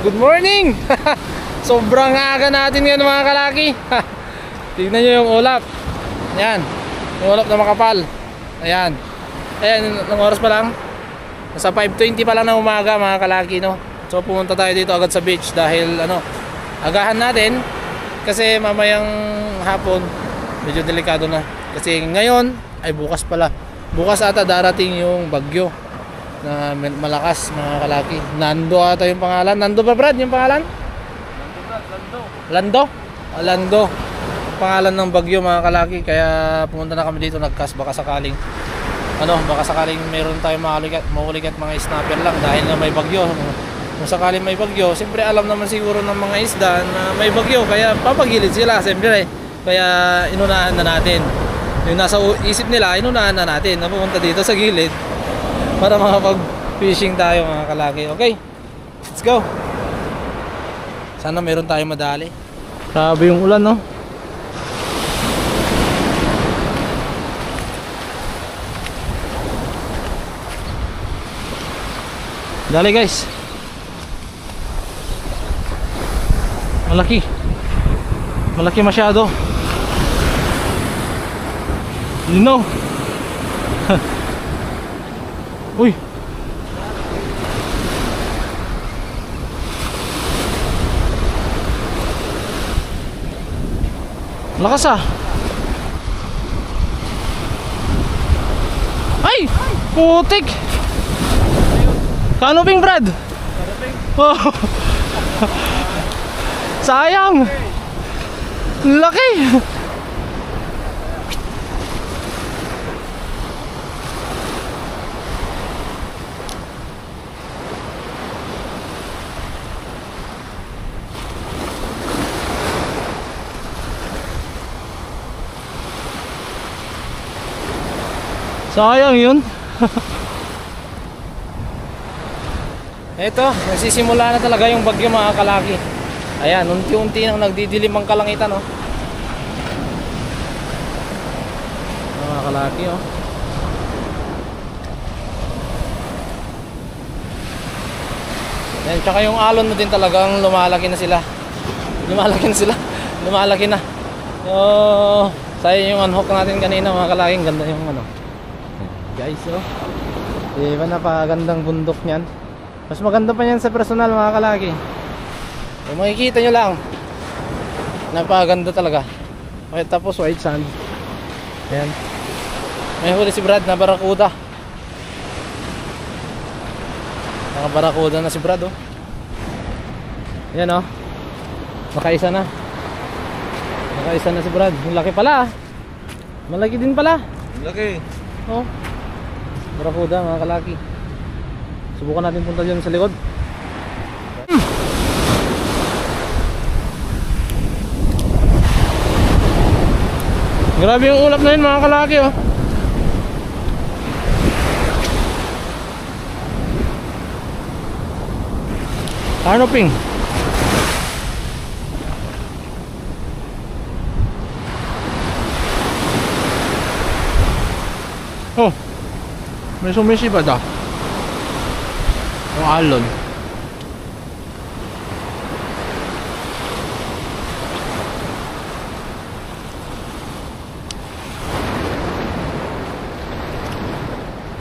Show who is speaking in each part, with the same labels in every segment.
Speaker 1: good morning! Sobrang aga natin ngayon mga kalaki. Tignan nyo yung ulap. Ayan, yung ulap na makapal. Ayan. Ayan, ng oras pa lang. Nasa 5:20 pa lang ng umaga mga kalaki, no? So pumunta tayo dito agad sa beach dahil agahan natin. Kasi mamayang hapon medyo delikado na. Kasi ngayon ay bukas pala. Bukas ata darating yung bagyo na malakas mga kalaki. Nando ata yung pangalan. Nando ba Brad yung pangalan? Lando? Lando. Pangalan ng bagyo mga kalaki. Kaya pumunta na kami dito nagcast. Baka sakaling meron tayong mahulikat mga snapper lang dahil na may bagyo. Kung sakaling may bagyo, siyempre alam naman siguro ng mga isda na may bagyo, kaya papagilid sila siyempre. Kaya inunahan na natin. Yung nasa isip nila, inunahan na natin na pumunta dito sa gilid para makapag-fishing tayo mga kalaki. Okay, let's go. Sana meron tayong madali. Grabe yung ulan, no? Dali guys. Malaki. Malaki masyado. Lino. Uy. Lakas ah. Ay! Putik! Kanuping Brad? Oh. Sayang! Laki! Sayang yun. Eto, nagsisimula na talaga yung bagyo mga kalaki. Ayan, unti-unti nang nagdidilim ang kalangitan, oh. Mga kalaki, oh. Ayan, tsaka yung alon na din talagang lumalaki na sila. Lumalaki na. So, sayang yung unhook natin kanina mga kalaki. Ganda yung guys, oh. Diba napakagandang bundok niyan. Mas maganda pa yan sa personal mga kalaki. Kung makikita nyo lang, napakaganda talaga. Okay, tapos white sand. Ayan. May huli si Brad na barakuda. Nakabarakuda na si Brad, oh. Ayan, oh. Nakaisa na si Brad. Ang laki pala, ah. Malaki din pala.
Speaker 2: Laki.
Speaker 1: Oh. Barakuda mga kalaki. Subukan natin punta dyan sa likod. Grabe yung ulap na yun mga kalaki, oh. Kanuping. Oh, may sumisipad ah. Ang alon.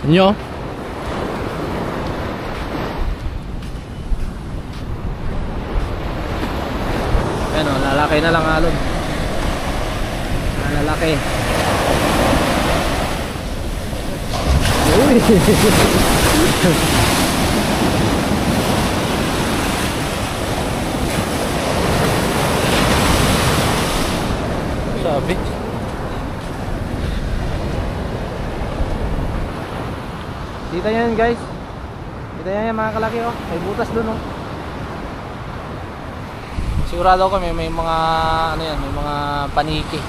Speaker 1: Nyo. Ayan, oh, lalaki na lang alon. Lalaki. Uy. Sabi. Kita yan guys. Kita yan mga kalaki, oh. May butas dun, oh. Sigurado ako may mga may mga paniki.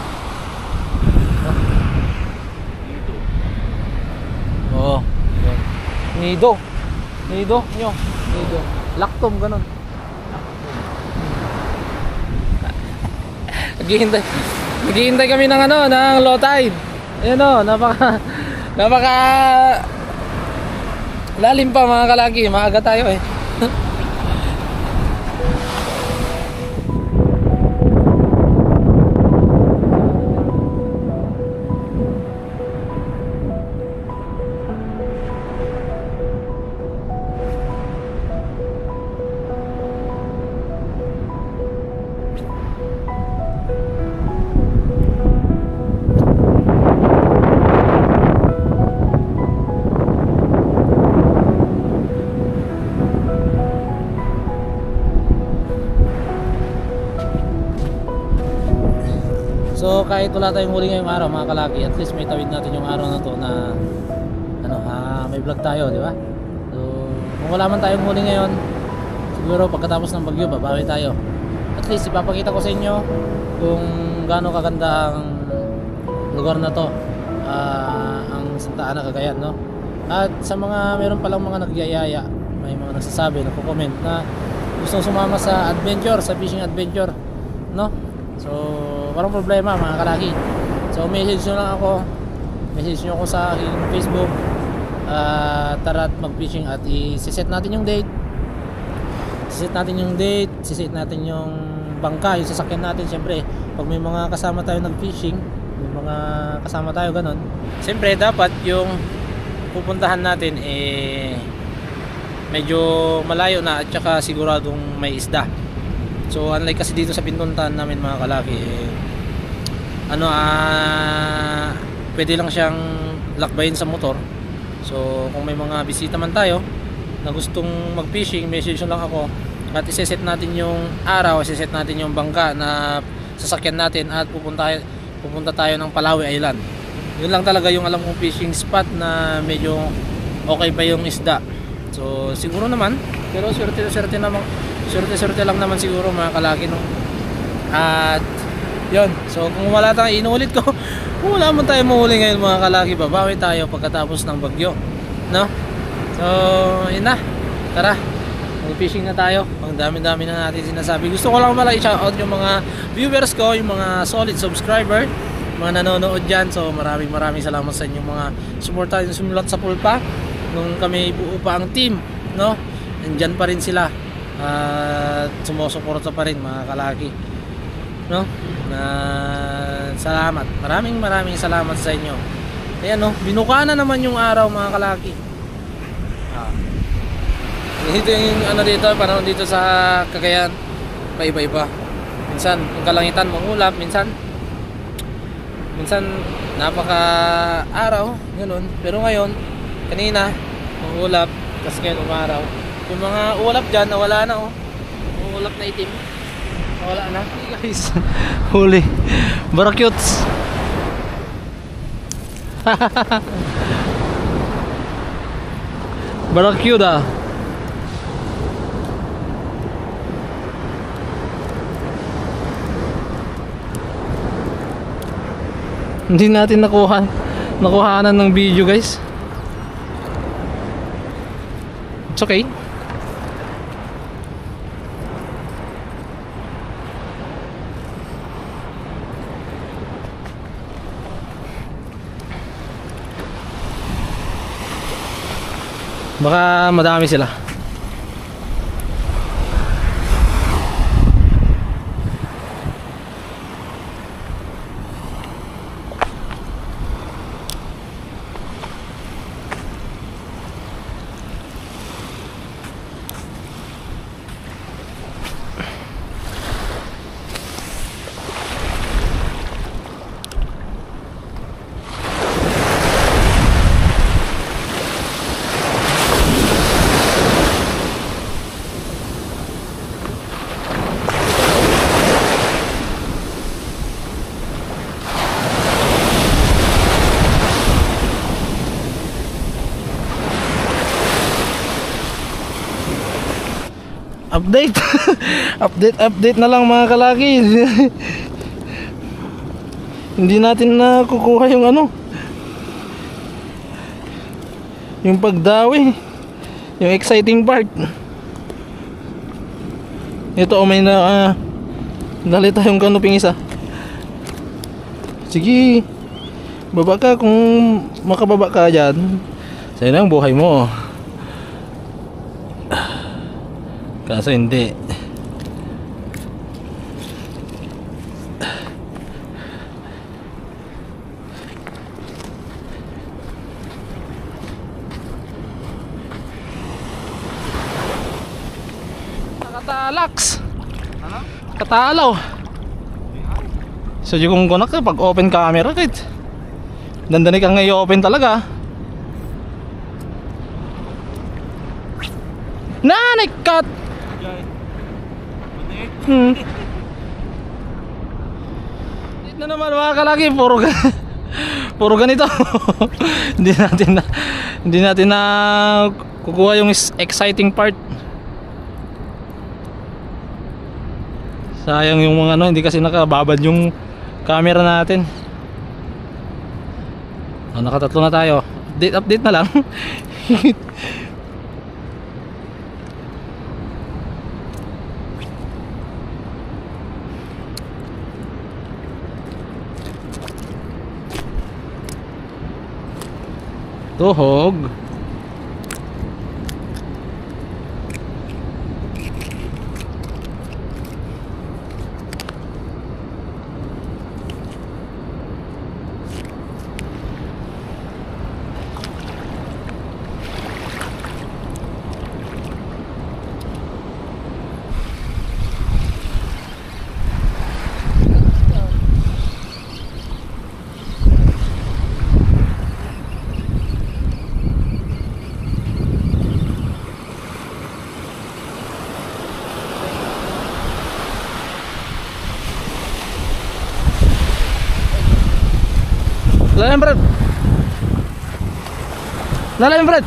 Speaker 1: Oh. Nido nyo. Nido. Lactom ganun. Naghihintay kami ng ng low tide. Ayan, oh, napaka lalim pa mga kalaki. Maaga tayo eh. So kahit wala tayong huli ngayong araw mga kalaki, at least may tawid natin yung araw na to na ano, may vlog tayo, di ba? So kung wala man tayong huli ngayon, siguro pagkatapos ng bagyo babawi tayo. At least ipapakita ko sa inyo kung gaano kaganda ang lugar na to, ang Santa Ana, Cagayan, no? At sa mga meron palang mga nagyayaya, may mga nagsasabi, nagko-comment na gustong sumama sa adventure, sa fishing adventure, no? So walang problema mga kalaki. So message nyo lang ako, message nyo ako sa aking Facebook, tara at mag-fishing at i-set natin yung date. Siset natin yung date, siset natin yung bangka, yung sasakyan natin. Siyempre pag may mga kasama tayo nag-fishing, may mga kasama tayo ganon, siyempre dapat yung pupuntahan natin medyo malayo na at saka siguradong may isda. So unlike kasi dito sa pinuntahan namin mga kalaki, pwede lang siyang lakbayin sa motor. So kung may mga bisita man tayo na gustong mag-fishing, message lang ako at iseset natin yung araw, iseset natin yung bangka na sasakyan natin at pupunta tayo ng Palawi Island. Yun lang talaga yung alam kong fishing spot na medyo okay pa yung isda. So siguro naman, pero swerte lang naman siguro mga kalaki, no? At yun, so kung wala tayong inuulit ko kung wala man tayo mahuli ngayon mga kalaki, babawi tayo pagkatapos ng bagyo, no? So yun na, tara mag-fishing na tayo. Ang dami-dami na natin sinasabi. Gusto ko lang pala i-shoutout yung mga viewers ko, yung mga solid subscriber, mga nanonood dyan. So maraming salamat sa inyong mga suporta, yung sumulat sa pulpa nung kami buo pa ang team, no? Nandyan pa rin sila at sumusuporta pa rin mga kalaki, no? Salamat, maraming salamat sa inyo. Ayan, no, binuka na naman yung araw mga kalaki. Ito yung dito, panahon dito sa Cagayan, paiba-iba. Minsan yung kalangitan mangulap, minsan napaka araw, ganoon. Pero ngayon, kanina mangulap, tapos ngayon umaraw. Yung mga ulap dyan, nawala na, oh. Ulap na itim, nawala na. Hey guys, huli barakyuts. Barakyuda. Hindi natin nakuhanan ng video, guys. It's okay. Baka madami sila. Update. update na lang mga kalaki. Hindi natin nakukuha yung yung pagdawi, yung exciting part. Ito may dali tayong kanuping isa. Sige, baba ka kung makababa ka dyan. Sa'yo na ang buhay mo. Kaso hindi. Nakatalax. Ano? Katalaw. So yung kunak pag open camera kahit dandani kang i-open talaga. Nanekat. Na naman mga kalaki, puro ganito. Hindi natin na kukuha yung exciting part. Sayang yung mga ano, hindi kasi nakababad yung camera natin. Nakatatlo na tayo. Update na lang. Tuhog. Lalim Brad. Lalim Brad.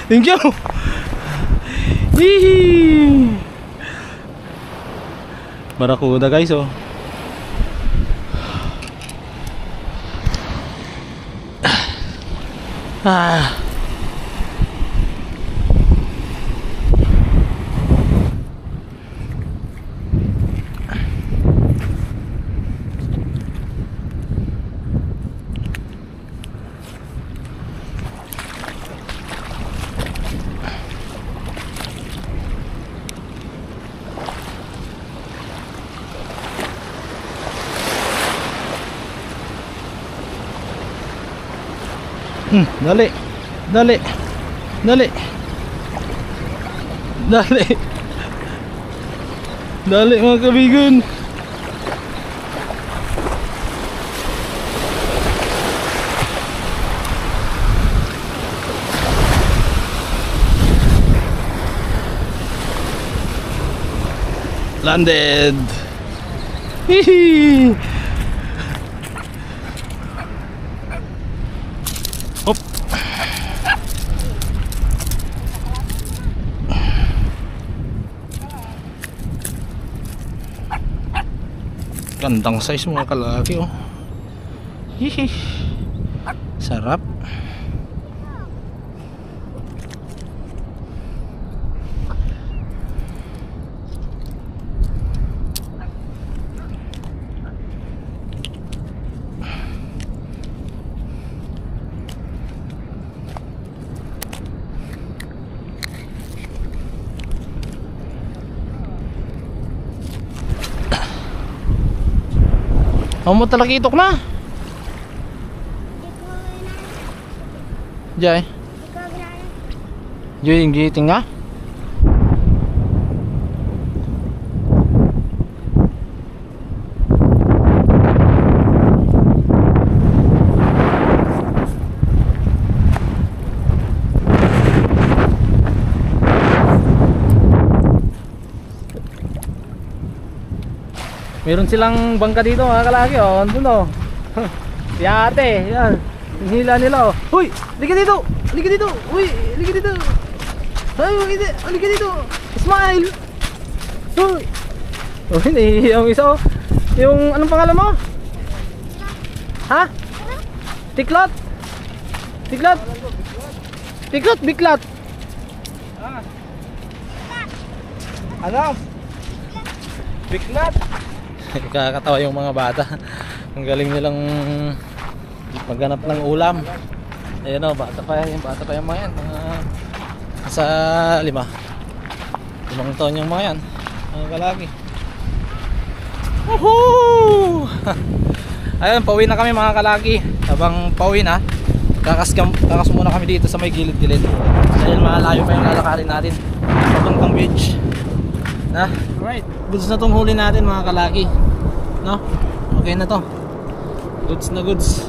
Speaker 1: Thank you. Hihi. Barakuda guys oh. Ah. Dali. Dali. Dali. Dali. Dali mga kaibigan. Landed. Hihi. Hop. Gandang size mga kalaki oh. Hihi. Sarap. Mo talaga itok na. Jay. Jay yung giting nga. Meron silang bangka dito mga kalaki oh, andun oh. Si ate, yan. Hila nila oh. Uy, liga dito. Liga dito. Uy, liga dito. Ay, liga dito. Smile. Uy. Oh, hindi yung isa oh. Yung anong pangalan mo? Ha? Tiklot. Tiklot. Tiklot, biklat. Ano? Biklat. Kakatawa yung mga bata. Ang galing nilang maghanap ng ulam. Ayun o, bata pa yung mga yan. Sa 5 taon yung mga yan. Mga kalaki. Woohoo! Ayun, pauwi na kami mga kalaki. Habang pauwi na, kakas muna kami dito sa may gilid-gilid. Dahil malayo pa yung lalakarin natin papuntang beach. Na, right. Goods na tong huli natin mga kalaki. No? Okay na to. Goods na goods.